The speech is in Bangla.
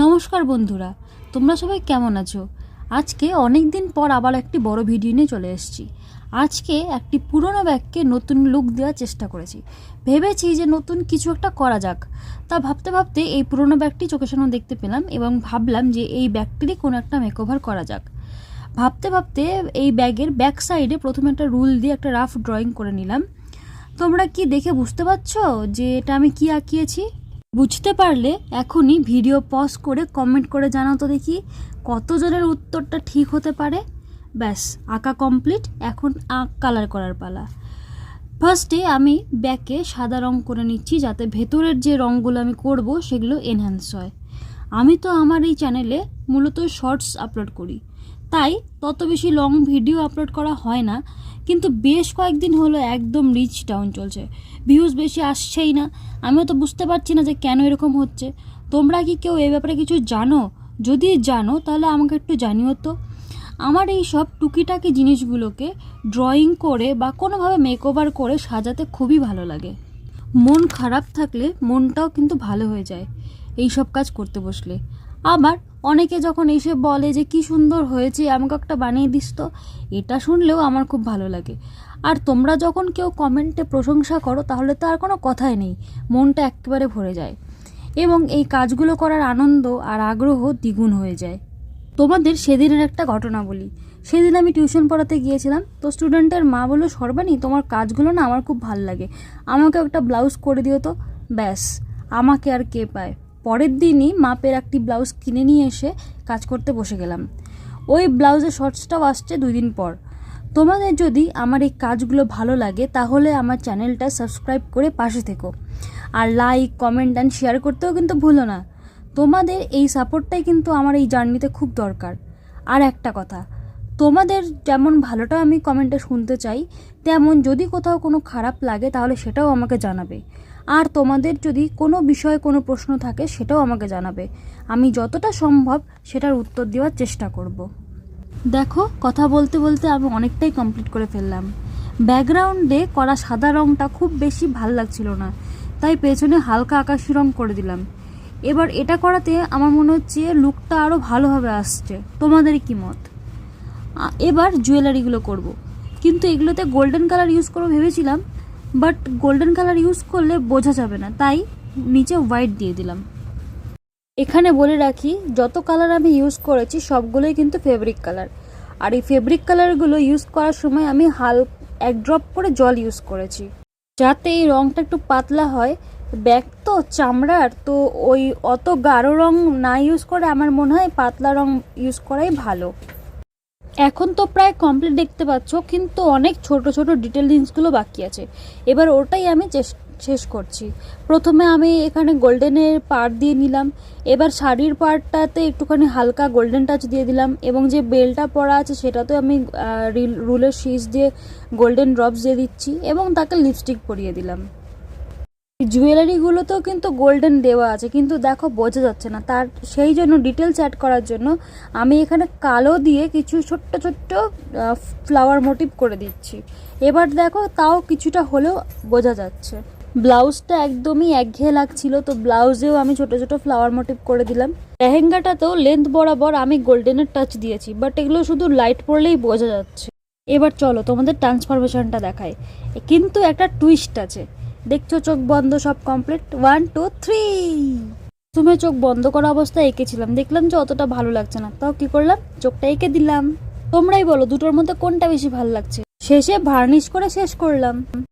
নমস্কার বন্ধুরা, তোমরা সবাই কেমন আছো? আজকে অনেক দিন পর আবার একটি বড় ভিডিও নিয়ে চলে এসেছি। আজকে একটি পুরনো ব্যাগকে নতুন লুক দেওয়ার চেষ্টা করেছি। ভেবেছি যে নতুন কিছু একটা করা যাক। তা ভাবতে ভাবতে এই পুরনো ব্যাগটি চোখের সামনে দেখতে পেলাম এবং ভাবলাম যে এই ব্যাগটিরই কোনো একটা মেকওভার করা যাক। ভাবতে ভাবতে এই ব্যাগের ব্যাক সাইডে প্রথমে একটা রুল দিয়ে একটা রাফ ড্রয়িং করে নিলাম। তোমরা কি দেখে বুঝতে পারছো যে এটা আমি কি আঁকিয়েছি? বুঝতে পারলে এখনই ভিডিও পজ করে কমেন্ট করে জানাও তো দেখি কতজনের উত্তরটা ঠিক হতে পারে। ব্যাস, আঁকা কমপ্লিট, এখন কালার করার পালা। ফার্স্টে আমি ব্যাকে সাদা রং করে নিচ্ছি যাতে ভেতরের যে রঙগুলো আমি করব সেগুলো এনহ্যান্স হয়। আমি তো আমার এই চ্যানেলে মূলত শর্টস আপলোড করি, তাই তত বেশি লং ভিডিও আপলোড করা হয় না, কিন্তু বেশ কয়েকদিন হলো একদম রিচ ডাউন চলছে, ভিউজ বেশি আসছেই না। আমিও তো বুঝতে পারছি না যে কেন এরকম হচ্ছে। তোমরা কি কেউ এই ব্যাপারে কিছু জানো? যদি জানো তাহলে আমাকে একটু জানিও তো। আমার এই সব টুকিটাকি জিনিসগুলোকে ড্রয়িং করে বা কোনোভাবে মেকওভার করে সাজাতে খুবই ভালো লাগে। মন খারাপ থাকলে মনটাও কিন্তু ভালো হয়ে যায় এই সব কাজ করতে বসলে। আবার অনেকে যখন এসে বলে যে কি সুন্দর হয়েছে, আমাকে একটা বানিয়ে দিস তো, এটা শুনলেও আমার খুব ভালো লাগে। আর তোমরা যখন কেউ কমেন্টে প্রশংসা করো তাহলে তো আর কোনো কথাই নেই, মনটা একেবারে ভরে যায় এবং এই কাজগুলো করার আনন্দ আর আগ্রহ দ্বিগুণ হয়ে যায়। তোমাদের সেদিনের একটা ঘটনা বলি। সেদিন আমি টিউশন পড়াতে গিয়েছিলাম, তো স্টুডেন্টের মা বললো, সর্বাণী তোমার কাজগুলো না আমার খুব ভালো লাগে, আমাকে একটা ব্লাউজ করে দিও তো। ব্যাস, আমাকে আর কে পায়। পরের দিনই মাপের একটি ব্লাউজ কিনে নিয়ে এসে কাজ করতে বসে গেলাম। ওই ব্লাউজের শর্টসটাও আসছে 2 দিন পর। তোমাদের যদি আমার এই কাজগুলো ভালো লাগে তাহলে আমার চ্যানেলটা সাবস্ক্রাইব করে পাশে থেকো, আর লাইক, কমেন্ট অ্যান্ড শেয়ার করতেও কিন্তু ভুলো না। তোমাদের এই সাপোর্টটাই কিন্তু আমার এই জার্নিতে খুব দরকার। আর একটা কথা, তোমাদের যেমন ভালোটা আমি কমেন্টে শুনতে চাই, তেমন যদি কোথাও কোনো খারাপ লাগে তাহলে সেটাও আমাকে জানাবে। আর তোমাদের যদি কোনো বিষয়ে কোনো প্রশ্ন থাকে সেটাও আমাকে জানাবে। আমি যতটা সম্ভব সেটার উত্তর দেওয়ার চেষ্টা করব। দেখো, কথা বলতে বলতে আমি অনেকটাই কমপ্লিট করে ফেললাম। ব্যাকগ্রাউন্ডে করা সাদা রঙটা খুব বেশি ভাল লাগছিল না, তাই পেছনে হালকা আকাশি রঙ করে দিলাম। এবার এটা করাতে আমার মনে হচ্ছে লুকটা আরও ভালোভাবে আসছে। তোমাদের কি মত? এবার জুয়েলারিগুলো করব, কিন্তু এগুলোতে গোল্ডেন কালার ইউজ করবো ভেবেছিলাম, বাট গোল্ডেন কালার ইউজ করলে বোঝা যাবে না, তাই নিচে হোয়াইট দিয়ে দিলাম। এখানে বলে রাখি, যত কালার আমি ইউজ করেছি সবগুলোই কিন্তু ফেব্রিক কালার, আর এই ফেব্রিক কালারগুলো ইউজ করার সময় আমি এক ড্রপ করে জল ইউজ করেছি যাতে এই রঙটা একটু পাতলা হয়। ব্যাগ তো চামড়ার, তো ওই অত গাঢ় রং না ইউজ করে আমার মনে হয় পাতলা রং ইউজ করাই ভালো। এখন তো প্রায় কমপ্লিট দেখতে পাচ্ছ, কিন্তু অনেক ছোট ছোট ডিটেল জিনিসগুলো বাকি আছে। এবার ওটাই আমি শেষ করছি। প্রথমে আমি এখানে গোল্ডেনের পার্ট দিয়ে নিলাম, এবার শাড়ির পার্টটাতে একটুখানি হালকা গোল্ডেন টাচ দিয়ে দিলাম, এবং যে বেলটা পরা আছে সেটাতে আমি রুলের শীষ দিয়ে গোল্ডেন ড্রপস দিয়ে দিচ্ছি এবং তাকে লিপস্টিক পরিয়ে দিলাম। জুয়েলারিগুলোতেও কিন্তু গোল্ডেন দেওয়া আছে, কিন্তু দেখো বোঝা যাচ্ছে না, তার সেই জন্য ডিটেলস অ্যাড করার জন্য আমি এখানে কালো দিয়ে কিছু ছোট্ট ছোট্ট ফ্লাওয়ার মোটিভ করে দিচ্ছি। এবার দেখো তাও কিছুটা হলেও বোঝা যাচ্ছে। ব্লাউজটা একদমই একঘেয়ে লাগছিল, তো ব্লাউজেও আমি ছোট ছোট ফ্লাওয়ার মোটিভ করে দিলাম। লেহেঙ্গাটাতেও লেন্থ বরাবর আমি গোল্ডেনের টাচ দিয়েছি, বাট এগুলো শুধু লাইট পড়লেই বোঝা যাচ্ছে। এবার চলো তোমাদের ট্রান্সফরমেশনটা দেখায়, কিন্তু একটা টুইস্ট আছে। দেখছো, চোখ বন্ধ, সব কমপ্লিট, 1 2 3। তুমি চোখ বন্ধ করা অবস্থায় এঁকেছিলাম, দেখলাম যে অতটা ভালো লাগছে না, তাও কি করলাম, চোখটা এঁকে দিলাম। তোমরাই বলো দুটোর মধ্যে কোনটা বেশি ভালো লাগছে। শেষে ভার্নিশ করে শেষ করলাম।